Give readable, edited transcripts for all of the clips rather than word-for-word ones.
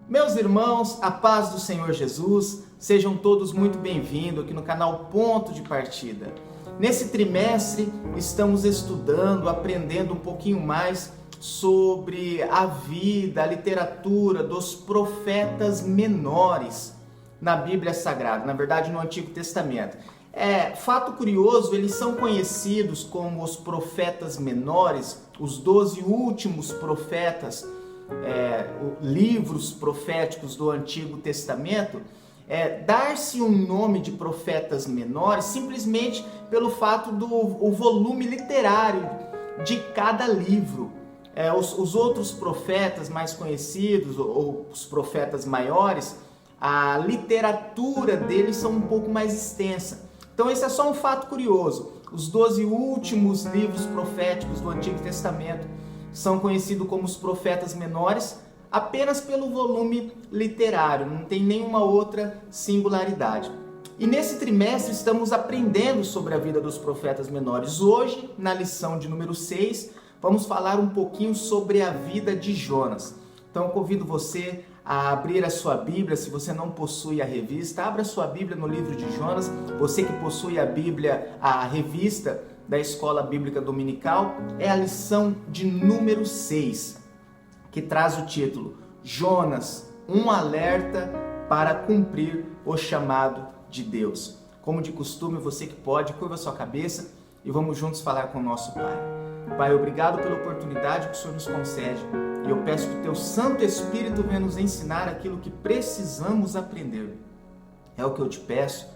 Meus irmãos, a paz do Senhor Jesus, sejam todos muito bem-vindos aqui no canal Ponto de Partida. Nesse trimestre estamos estudando, aprendendo um pouquinho mais sobre a vida, a literatura dos profetas menores na Bíblia Sagrada, na verdade no Antigo Testamento. Fato curioso, eles são conhecidos como os profetas menores, os 12 últimos profetas, livros proféticos do Antigo Testamento. Dar-se um nome de profetas menores simplesmente pelo fato do volume literário de cada livro. Os outros profetas mais conhecidos, ou os profetas maiores, a literatura deles são um pouco mais extensa. Então esse é só um fato curioso. Os 12 últimos livros proféticos do Antigo Testamento são conhecidos como os profetas menores apenas pelo volume literário, não tem nenhuma outra singularidade. E nesse trimestre estamos aprendendo sobre a vida dos profetas menores. Hoje, na lição de número 6, vamos falar um pouquinho sobre a vida de Jonas. Então eu convido você a abrir a sua Bíblia. Se você não possui a revista, abra a sua Bíblia no livro de Jonas. Você que possui a Bíblia, a revista da Escola Bíblica Dominical, é a lição de número 6, que traz o título Jonas, um alerta para cumprir o chamado de Deus. Como de costume, você que pode, curva sua cabeça e vamos juntos falar com o nosso Pai. Pai, obrigado pela oportunidade que o Senhor nos concede. E eu peço que o Teu Santo Espírito venha nos ensinar aquilo que precisamos aprender. É o que eu te peço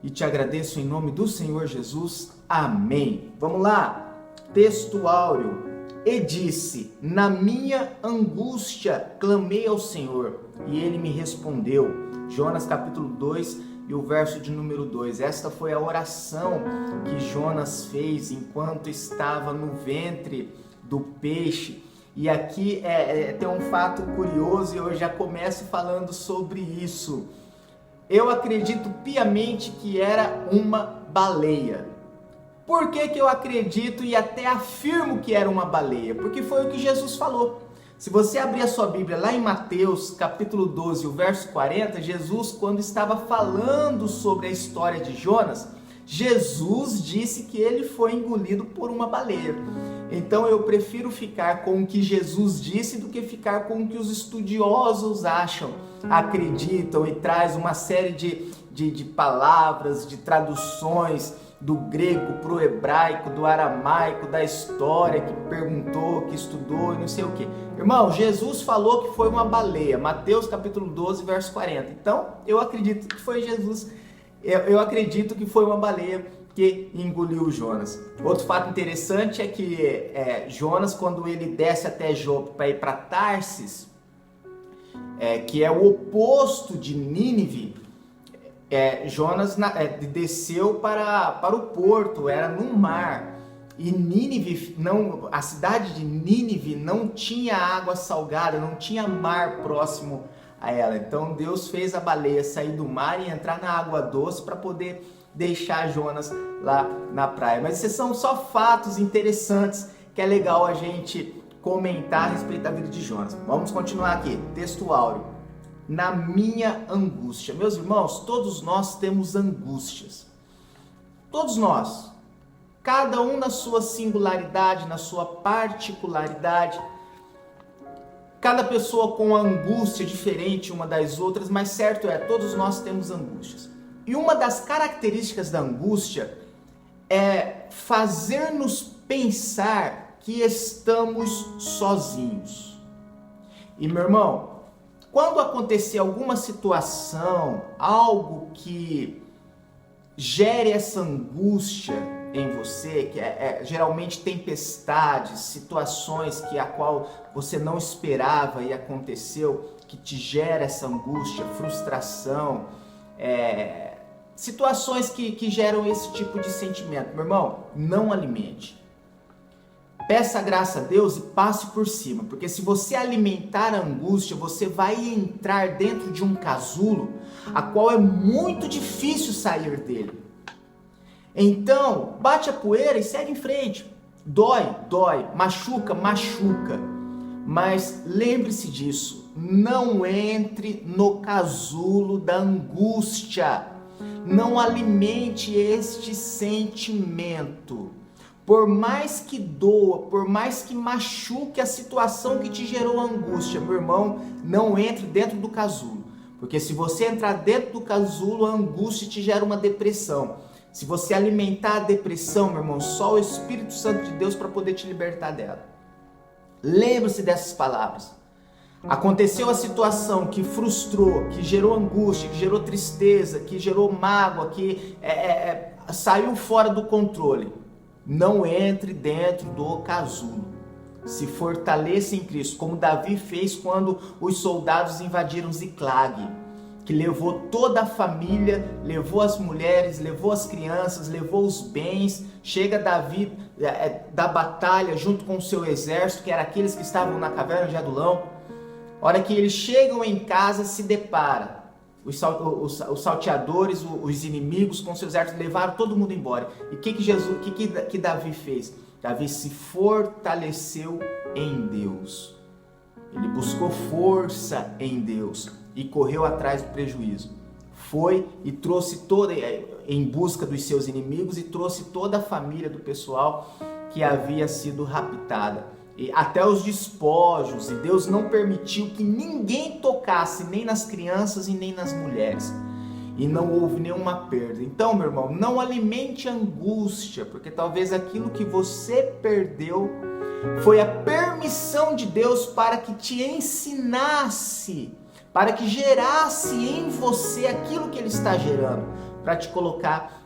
e te agradeço em nome do Senhor Jesus. Amém. Vamos lá. Texto áureo. E disse: na minha angústia clamei ao Senhor, e Ele me respondeu. Jonas capítulo 2 e o verso de número 2. Esta foi a oração que Jonas fez enquanto estava no ventre do peixe. E aqui tem um fato curioso e eu já começo falando sobre isso. Eu acredito piamente que era uma baleia. Por que eu acredito e até afirmo que era uma baleia? Porque foi o que Jesus falou. Se você abrir a sua Bíblia lá em Mateus capítulo 12, o verso 40, Jesus, quando estava falando sobre a história de Jonas, Jesus disse que ele foi engolido por uma baleia. Então eu prefiro ficar com o que Jesus disse do que ficar com o que os estudiosos acham, acreditam e traz uma série de palavras, de traduções do grego para o hebraico, do aramaico, da história, que perguntou, que estudou e não sei o que. Irmão, Jesus falou que foi uma baleia, Mateus capítulo 12, verso 40. Então eu acredito que foi Jesus, eu acredito que foi uma baleia que engoliu Jonas. Outro fato interessante é que Jonas, quando ele desce até Jope para ir para Tarsis, que é o oposto de Nínive, Jonas desceu para o porto, era no mar. E Nínive, a cidade de Nínive não tinha água salgada, não tinha mar próximo a ela. Então Deus fez a baleia sair do mar e entrar na água doce para poder deixar Jonas lá na praia. Mas esses são só fatos interessantes que é legal a gente comentar a respeito da vida de Jonas. Vamos continuar aqui, texto áureo. Na minha angústia. Meus irmãos, todos nós temos angústias. Todos nós. Cada um na sua singularidade, na sua particularidade. Cada pessoa com angústia diferente uma das outras, mas certo todos nós temos angústias. E uma das características da angústia é fazer-nos pensar que estamos sozinhos. E meu irmão, quando acontecer alguma situação, algo que gere essa angústia em você, que geralmente tempestades, situações a qual você não esperava e aconteceu, que te gera essa angústia, frustração, situações que geram esse tipo de sentimento. Meu irmão, não alimente. Peça graça a Deus e passe por cima, porque se você alimentar a angústia, você vai entrar dentro de um casulo, a qual é muito difícil sair dele. Então, bate a poeira e segue em frente. Dói, machuca, mas lembre-se disso. não entre no casulo da angústia. Não alimente este sentimento. Por mais que doa, por mais que machuque a situação que te gerou angústia, meu irmão, não entre dentro do casulo. Porque se você entrar dentro do casulo, a angústia te gera uma depressão. Se você alimentar a depressão, meu irmão, só o Espírito Santo de Deus para poder te libertar dela. Lembre-se dessas palavras. Aconteceu a situação que frustrou, que gerou angústia, que gerou tristeza, que gerou mágoa, que saiu fora do controle. Não entre dentro do casulo. Se fortaleça em Cristo, como Davi fez quando os soldados invadiram Ziclag, que levou toda a família, levou as mulheres, levou as crianças, levou os bens. Chega Davi da batalha junto com o seu exército, que era aqueles que estavam na caverna de Adulão. A hora que eles chegam em casa, se depara. Os salteadores, os inimigos com seus exércitos levaram todo mundo embora. E o que Davi fez? Davi se fortaleceu em Deus. Ele buscou força em Deus e correu atrás do prejuízo. Foi e trouxe em busca dos seus inimigos e trouxe toda a família do pessoal que havia sido raptada. E até os despojos, e Deus não permitiu que ninguém tocasse nem nas crianças e nem nas mulheres. E não houve nenhuma perda. Então, meu irmão, não alimente angústia, porque talvez aquilo que você perdeu foi a permissão de Deus para que te ensinasse, para que gerasse em você aquilo que Ele está gerando, para te colocar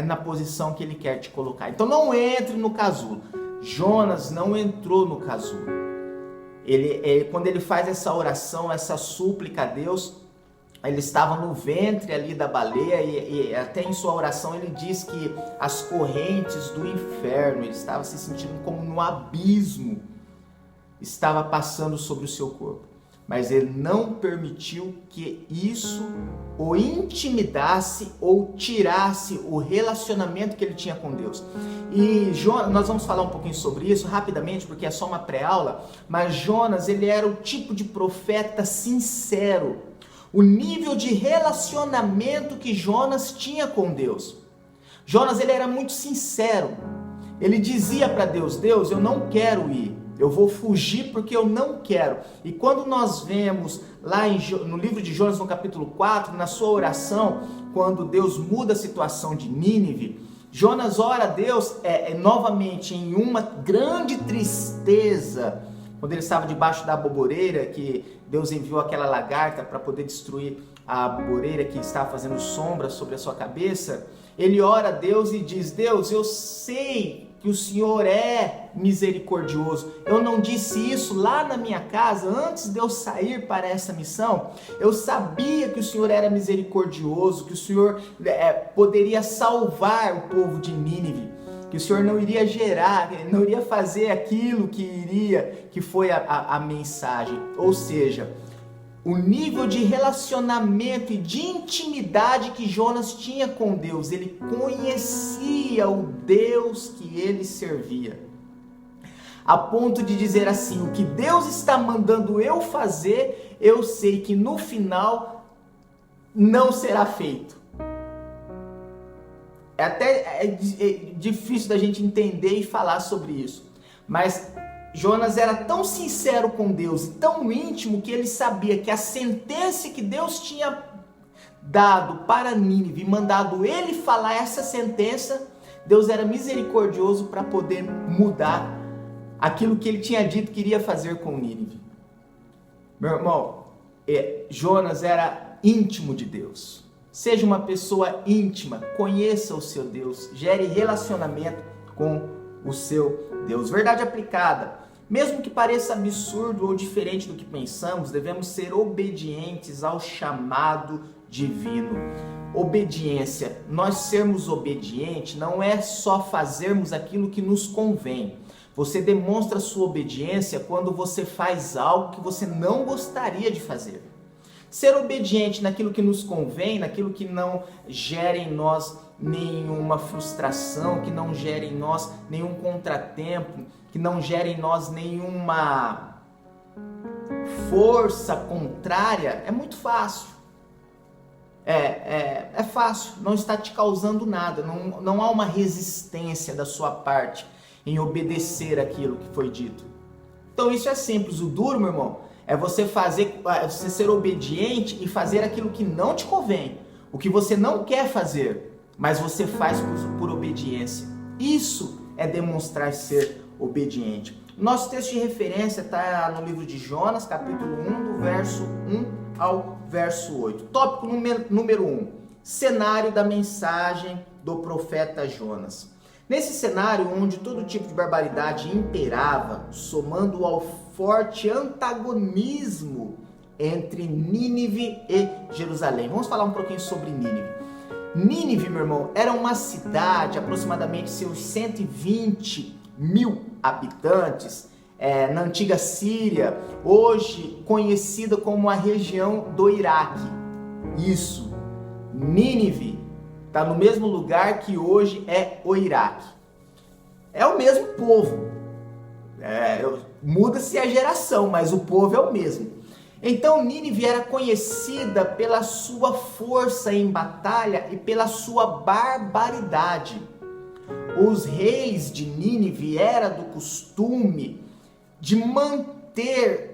na posição que Ele quer te colocar. Então não entre no casulo. Jonas não entrou no casulo. Quando ele faz essa oração, essa súplica a Deus, ele estava no ventre ali da baleia e até em sua oração ele diz que as correntes do inferno, ele estava se sentindo como no abismo, estava passando sobre o seu corpo. Mas ele não permitiu que isso o intimidasse ou tirasse o relacionamento que ele tinha com Deus. E nós vamos falar um pouquinho sobre isso rapidamente, porque é só uma pré-aula, mas Jonas, ele era o tipo de profeta sincero. O nível de relacionamento que Jonas tinha com Deus. Jonas, ele era muito sincero. Ele dizia para Deus: Deus, eu não quero ir. Eu vou fugir porque eu não quero. E quando nós vemos lá no livro de Jonas, no capítulo 4, na sua oração, quando Deus muda a situação de Nínive, Jonas ora a Deus novamente em uma grande tristeza. Quando ele estava debaixo da aboboreira, que Deus enviou aquela lagarta para poder destruir a aboboreira que estava fazendo sombra sobre a sua cabeça, ele ora a Deus e diz: Deus, eu sei que o Senhor é misericordioso. Eu não disse isso lá na minha casa, antes de eu sair para essa missão. Eu sabia que o Senhor era misericordioso, que o Senhor poderia salvar o povo de Nínive, que o Senhor não iria não iria fazer aquilo que foi a mensagem. Ou seja, o nível de relacionamento e de intimidade que Jonas tinha com Deus, ele conhecia o Deus que ele servia, a ponto de dizer assim: o que Deus está mandando eu fazer, eu sei que no final não será feito. É difícil da gente entender e falar sobre isso, mas Jonas era tão sincero com Deus e tão íntimo que ele sabia que a sentença que Deus tinha dado para Nínive, mandado ele falar essa sentença, Deus era misericordioso para poder mudar aquilo que ele tinha dito que iria fazer com Nínive. Meu irmão, Jonas era íntimo de Deus. Seja uma pessoa íntima, conheça o seu Deus, gere relacionamento com o seu Deus. Verdade aplicada. Mesmo que pareça absurdo ou diferente do que pensamos, devemos ser obedientes ao chamado divino. Obediência. Nós sermos obedientes não é só fazermos aquilo que nos convém. Você demonstra sua obediência quando você faz algo que você não gostaria de fazer. Ser obediente naquilo que nos convém, naquilo que não gera em nós nenhuma frustração, que não gera em nós nenhum contratempo, que não gera em nós nenhuma força contrária, é muito fácil. É fácil, não está te causando nada, não há uma resistência da sua parte em obedecer aquilo que foi dito. Então isso é simples. O duro, meu irmão, é você ser obediente e fazer aquilo que não te convém, o que você não quer fazer, mas você faz por obediência. Isso é demonstrar ser obediente. Nosso texto de referência está no livro de Jonas, capítulo 1, do verso 1 ao verso 8. Tópico número 1, cenário da mensagem do profeta Jonas. Nesse cenário onde todo tipo de barbaridade imperava, somando ao forte antagonismo entre Nínive e Jerusalém. Vamos falar um pouquinho sobre Nínive. Nínive, meu irmão, era uma cidade, aproximadamente seus 120 mil habitantes, na antiga Síria, hoje conhecida como a região do Iraque. Isso, Nínive está no mesmo lugar que hoje é o Iraque. É o mesmo povo. Muda-se a geração, mas o povo é o mesmo. Então Nínive era conhecida pela sua força em batalha e pela sua barbaridade. Os reis de Nínive era do costume de manter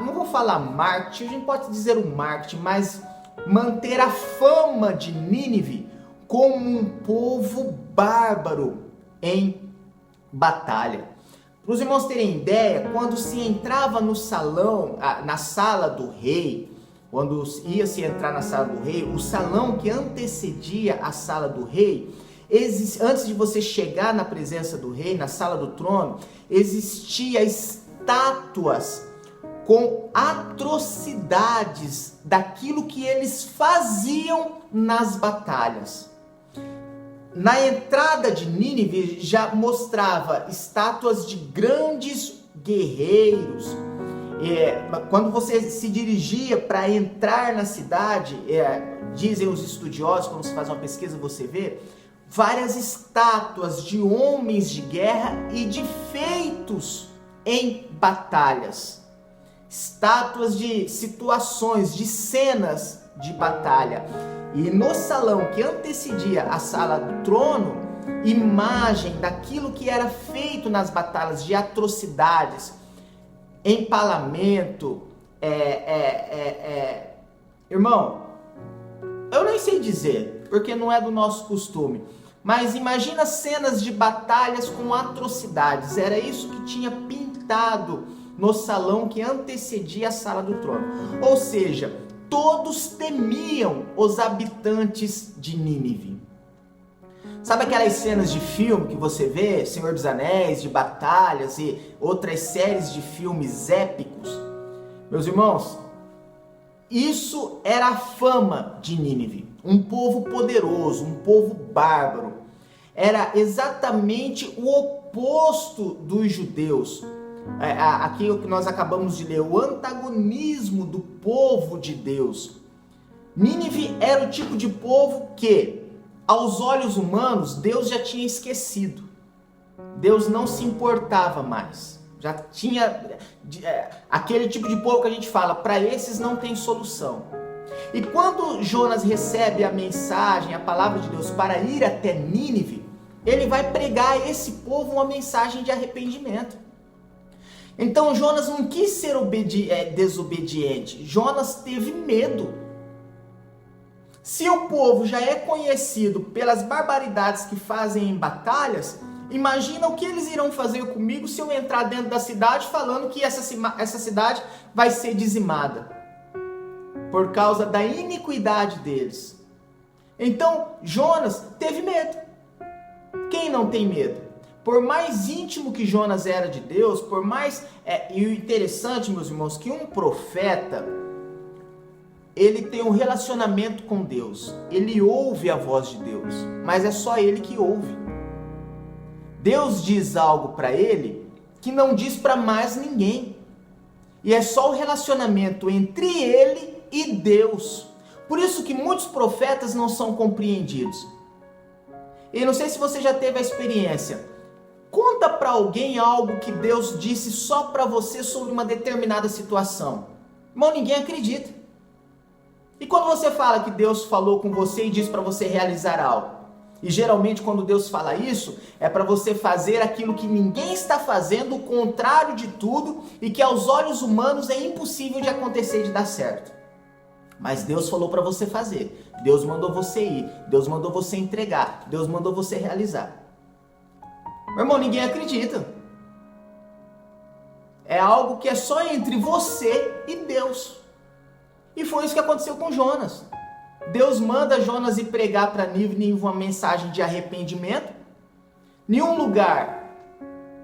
não vou falar marketing, a gente pode dizer um marketing, mas manter a fama de Nínive como um povo bárbaro em batalha. Para os irmãos terem ideia, quando se entrava no salão, na sala do rei, quando ia se entrar na sala do rei, o salão que antecedia a sala do rei, antes de você chegar na presença do rei, na sala do trono, existia estátuas com atrocidades daquilo que eles faziam nas batalhas. Na entrada de Nínive já mostrava estátuas de grandes guerreiros. Quando você se dirigia para entrar na cidade, dizem os estudiosos, quando se faz uma pesquisa você vê, várias estátuas de homens de guerra e de feitos em batalhas. Estátuas de situações, de cenas de batalha. E no salão que antecedia a sala do trono, imagem daquilo que era feito nas batalhas, de atrocidades, empalamento, irmão, eu nem sei dizer, porque não é do nosso costume, mas imagina cenas de batalhas com atrocidades, era isso que tinha pintado no salão que antecedia a sala do trono. Ou seja, todos temiam os habitantes de Nínive. Sabe aquelas cenas de filme que você vê, Senhor dos Anéis, de batalhas e outras séries de filmes épicos? Meus irmãos, isso era a fama de Nínive. Um povo poderoso, um povo bárbaro. Era exatamente o oposto dos judeus. Aquilo que nós acabamos de ler, o antagonismo do povo de Deus. Nínive era o tipo de povo que, aos olhos humanos, Deus já tinha esquecido. Deus não se importava mais. Já tinha aquele tipo de povo que a gente fala, para esses não tem solução. E quando Jonas recebe a mensagem, a palavra de Deus para ir até Nínive, ele vai pregar a esse povo uma mensagem de arrependimento. Então Jonas não quis ser desobediente, Jonas teve medo. Se o povo já é conhecido pelas barbaridades que fazem em batalhas, imagina o que eles irão fazer comigo se eu entrar dentro da cidade falando que essa cidade vai ser dizimada por causa da iniquidade deles. Então Jonas teve medo. Quem não tem medo? Por mais íntimo que Jonas era de Deus, por mais... E o interessante, meus irmãos, que um profeta, ele tem um relacionamento com Deus. Ele ouve a voz de Deus, mas é só ele que ouve. Deus diz algo para ele que não diz para mais ninguém. E é só o relacionamento entre ele e Deus. Por isso que muitos profetas não são compreendidos. E não sei se você já teve a experiência. Conta para alguém algo que Deus disse só para você sobre uma determinada situação. Irmão, ninguém acredita. E quando você fala que Deus falou com você e disse para você realizar algo? E geralmente quando Deus fala isso, é para você fazer aquilo que ninguém está fazendo, o contrário de tudo, e que aos olhos humanos é impossível de acontecer, de dar certo. Mas Deus falou para você fazer, Deus mandou você ir, Deus mandou você entregar, Deus mandou você realizar. Meu irmão, ninguém acredita. É algo que é só entre você e Deus. E foi isso que aconteceu com Jonas. Deus manda Jonas ir pregar para Nínive uma mensagem de arrependimento, em um lugar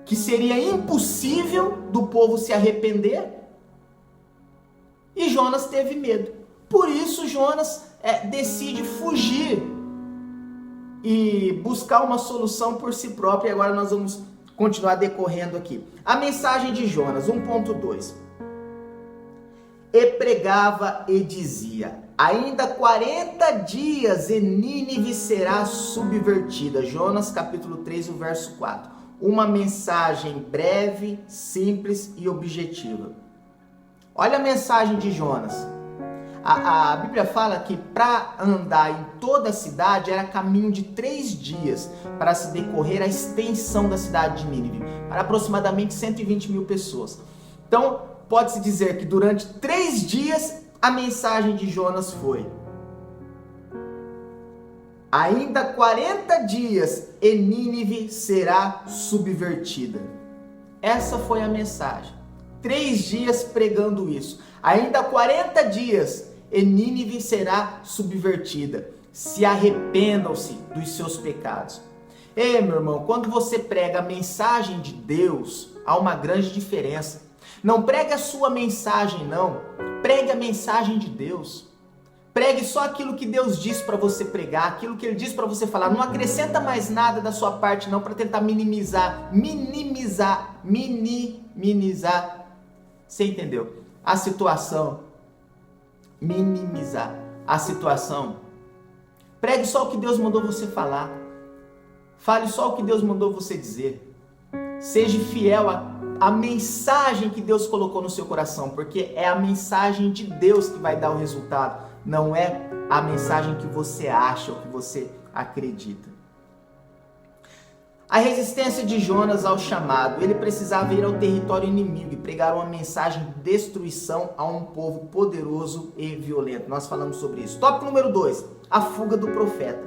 que seria impossível do povo se arrepender, e Jonas teve medo. Por isso Jonas decide fugir e buscar uma solução por si próprio. E agora nós vamos continuar decorrendo aqui. A mensagem de Jonas 1.2. E pregava e dizia: ainda 40 dias e Nínive será subvertida. Jonas capítulo 3, o verso 4. Uma mensagem breve, simples e objetiva. Olha a mensagem de Jonas. A Bíblia fala que para andar em toda a cidade era caminho de 3 dias para se decorrer a extensão da cidade de Nínive, para aproximadamente 120 mil pessoas. Então, pode-se dizer que durante 3 dias a mensagem de Jonas foi: ainda 40 dias e Nínive será subvertida. Essa foi a mensagem. 3 dias pregando isso. Ainda 40 dias e Nínive será subvertida. Se arrependam-se dos seus pecados. Ei, meu irmão, quando você prega a mensagem de Deus, há uma grande diferença. Não pregue a sua mensagem, não. Pregue a mensagem de Deus. Pregue só aquilo que Deus diz para você pregar, aquilo que Ele diz para você falar. Não acrescenta mais nada da sua parte, não, para tentar minimizar. Você entendeu? A situação. Minimizar a situação. Pregue só o que Deus mandou você falar. Fale só o que Deus mandou você dizer. Seja fiel à mensagem que Deus colocou no seu coração, porque é a mensagem de Deus que vai dar o resultado, não é a mensagem que você acha ou que você acredita. A resistência de Jonas ao chamado. Ele precisava ir ao território inimigo e pregar uma mensagem de destruição a um povo poderoso e violento. Nós falamos sobre isso. Tópico número 2. A fuga do profeta.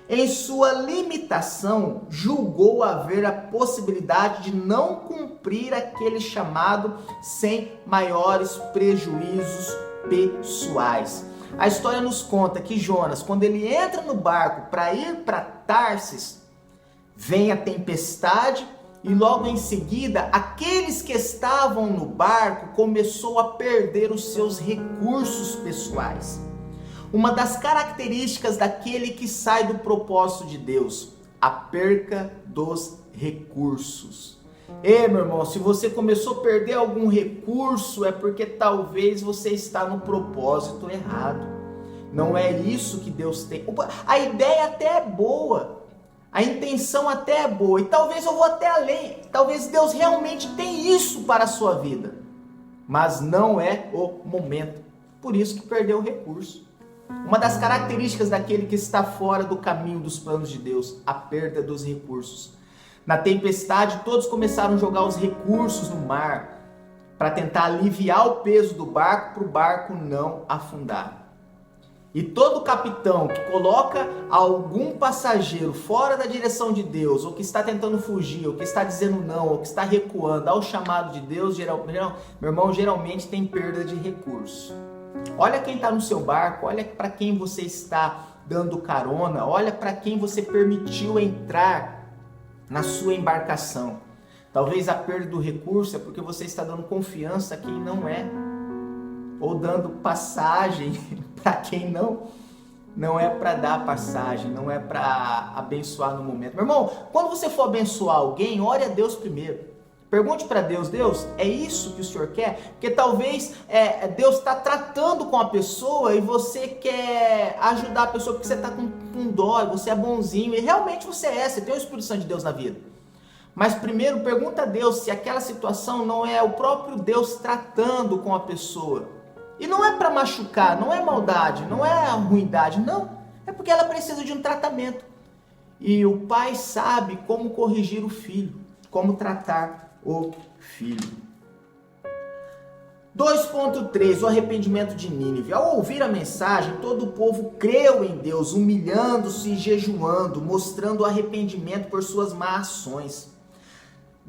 Em sua limitação, julgou haver a possibilidade de não cumprir aquele chamado sem maiores prejuízos pessoais. A história nos conta que Jonas, quando ele entra no barco para ir para Tarsis, vem a tempestade e logo em seguida aqueles que estavam no barco começou a perder os seus recursos pessoais. Uma das características daquele que sai do propósito de Deus, a perca dos recursos. Ei, meu irmão, se você começou a perder algum recurso, é porque talvez você está no propósito errado. Não é isso que Deus tem. A ideia até é boa, a intenção até é boa, e talvez eu vou até além. Talvez Deus realmente tem isso para a sua vida, mas não é o momento. Por isso que perdeu o recurso. Uma das características daquele que está fora do caminho dos planos de Deus, a perda dos recursos. Na tempestade, todos começaram a jogar os recursos no mar para tentar aliviar o peso do barco, para o barco não afundar. E todo capitão que coloca algum passageiro fora da direção de Deus, ou que está tentando fugir, ou que está dizendo não, ou que está recuando ao chamado de Deus, meu irmão, geralmente tem perda de recurso. Olha quem está no seu barco, olha para quem você está dando carona, olha para quem você permitiu entrar na sua embarcação. Talvez a perda do recurso é porque você está dando confiança a quem não é, ou dando passagem para quem não é para dar passagem, não é para abençoar no momento. Meu irmão, quando você for abençoar alguém, ore a Deus primeiro. Pergunte para Deus: Deus, é isso que o Senhor quer? Porque talvez Deus está tratando com a pessoa e você quer ajudar a pessoa porque você está com dó, você é bonzinho, e realmente você tem o Espírito Santo de Deus na vida. Mas primeiro pergunta a Deus se aquela situação não é o próprio Deus tratando com a pessoa. E não é para machucar, não é maldade, não é ruindade, não. É porque ela precisa de um tratamento. E o pai sabe como corrigir o filho, como tratar o filho. 2.3, o arrependimento de Nínive. Ao ouvir a mensagem, todo o povo creu em Deus, humilhando-se e jejuando, mostrando arrependimento por suas más ações.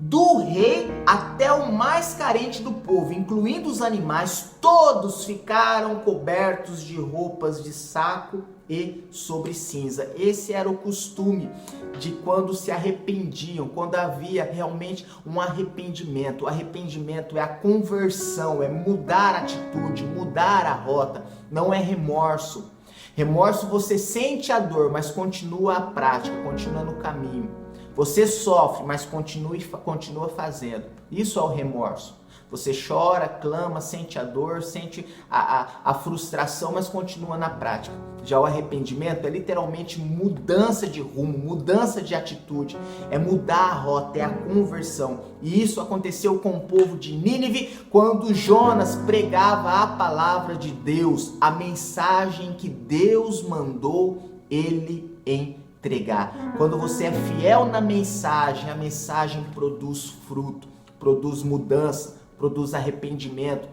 Do rei até o mais carente do povo, incluindo os animais, todos ficaram cobertos de roupas de saco e sobre cinza. Esse era o costume de quando se arrependiam, quando havia realmente um arrependimento. O arrependimento é a conversão, é mudar a atitude, mudar a rota, não é remorso. Remorso, você sente a dor, mas continua a prática, continua no caminho. Você sofre, mas continua fazendo. Isso é o remorso. Você chora, clama, sente a dor, sente a frustração, mas continua na prática. Já o arrependimento é literalmente mudança de rumo, mudança de atitude. É mudar a rota, é a conversão. E isso aconteceu com o povo de Nínive quando Jonas pregava a palavra de Deus, a mensagem que Deus mandou ele entregar. Quando você é fiel na mensagem, a mensagem produz fruto, produz mudança, produz arrependimento,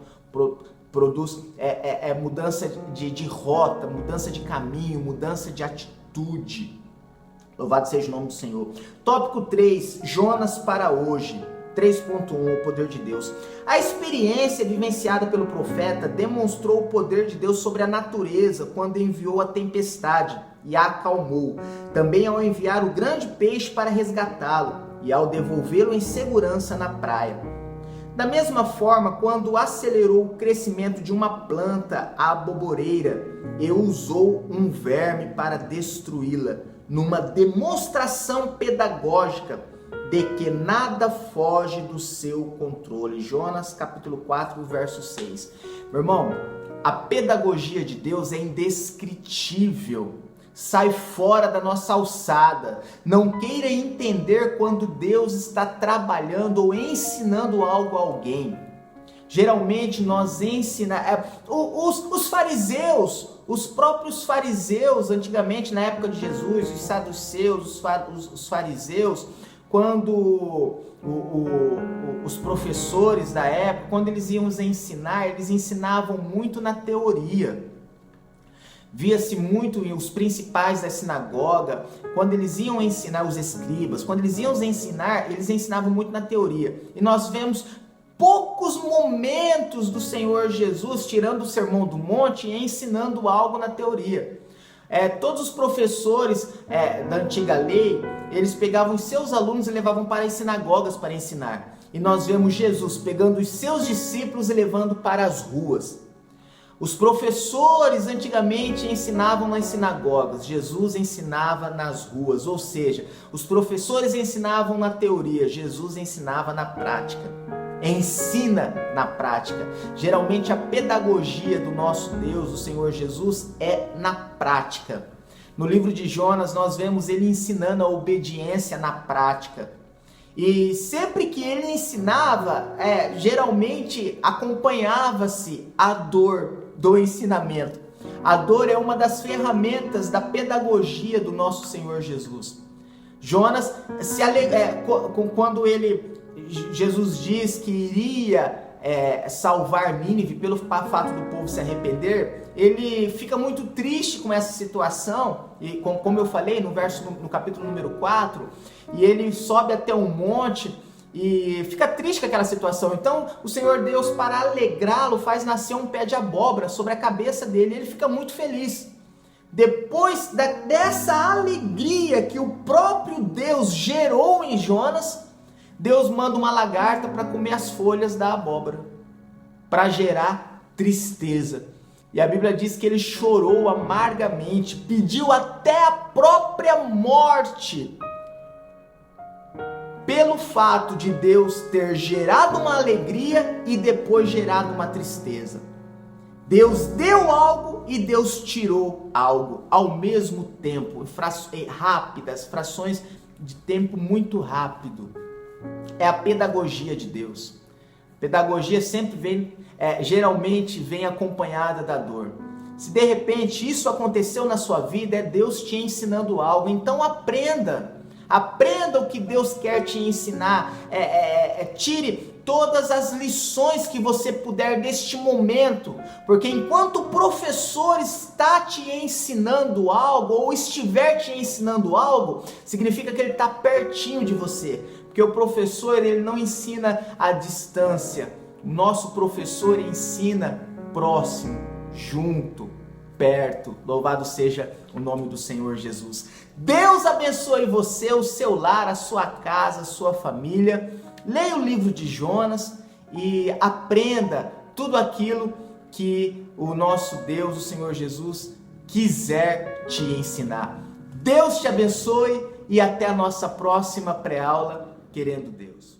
produz mudança de rota, mudança de caminho, mudança de atitude. Louvado seja o nome do Senhor. Tópico 3, Jonas para hoje. 3.1, o poder de Deus. A experiência vivenciada pelo profeta demonstrou o poder de Deus sobre a natureza quando enviou a tempestade e a acalmou. Também ao enviar o grande peixe para resgatá-lo e ao devolvê-lo em segurança na praia. Da mesma forma, quando acelerou o crescimento de uma planta aboboreira e usou um verme para destruí-la, numa demonstração pedagógica de que nada foge do seu controle. Jonas capítulo 4, verso 6. Meu irmão, a pedagogia de Deus é indescritível. Sai fora da nossa alçada. Não queira entender quando Deus está trabalhando ou ensinando algo a alguém. Geralmente nós ensinamos... Os fariseus, os próprios fariseus, antigamente na época de Jesus, os saduceus, os fariseus, quando os professores da época, quando eles iam ensinar, eles ensinavam muito na teoria. Via-se muito os principais da sinagoga, quando eles iam ensinar, os escribas, quando eles iam ensinar, eles ensinavam muito na teoria. E nós vemos poucos momentos do Senhor Jesus tirando o sermão do monte e ensinando algo na teoria. Todos os professores da antiga lei, eles pegavam os seus alunos e levavam para as sinagogas para ensinar. E nós vemos Jesus pegando os seus discípulos e levando para as ruas. Os professores antigamente ensinavam nas sinagogas, Jesus ensinava nas ruas, ou seja, os professores ensinavam na teoria, Jesus ensinava na prática. Ensina na prática. Geralmente a pedagogia do nosso Deus, o Senhor Jesus, é na prática. No livro de Jonas nós vemos ele ensinando a obediência na prática. E sempre que ele ensinava, geralmente acompanhava-se a dor do ensinamento. A dor é uma das ferramentas da pedagogia do nosso Senhor Jesus. Jonas, quando Jesus diz que iria salvar Nínive pelo fato do povo se arrepender, ele fica muito triste com essa situação, e como eu falei no capítulo número 4, e ele sobe até um monte e fica triste com aquela situação. Então o Senhor Deus, para alegrá-lo, faz nascer um pé de abóbora sobre a cabeça dele, e ele fica muito feliz. Depois dessa alegria que o próprio Deus gerou em Jonas, Deus manda uma lagarta para comer as folhas da abóbora, para gerar tristeza. E a Bíblia diz que ele chorou amargamente, pediu até a própria morte, pelo fato de Deus ter gerado uma alegria e depois gerado uma tristeza. Deus deu algo e Deus tirou algo ao mesmo tempo, rápidas, frações de tempo muito rápido. é a pedagogia de Deus. Pedagogia sempre geralmente vem acompanhada da dor. Se de repente isso aconteceu na sua vida, é Deus te ensinando algo. Então aprenda o que Deus quer te ensinar. Tire todas as lições que você puder deste momento, porque enquanto o professor está te ensinando algo, ou estiver te ensinando algo, significa que ele está pertinho de você, porque o professor ele não ensina à distância, o nosso professor ensina próximo, junto, perto. Louvado seja o nome do Senhor Jesus. Deus abençoe você, o seu lar, a sua casa, a sua família. Leia o livro de Jonas e aprenda tudo aquilo que o nosso Deus, o Senhor Jesus, quiser te ensinar. Deus te abençoe e até a nossa próxima pré-aula, querendo Deus.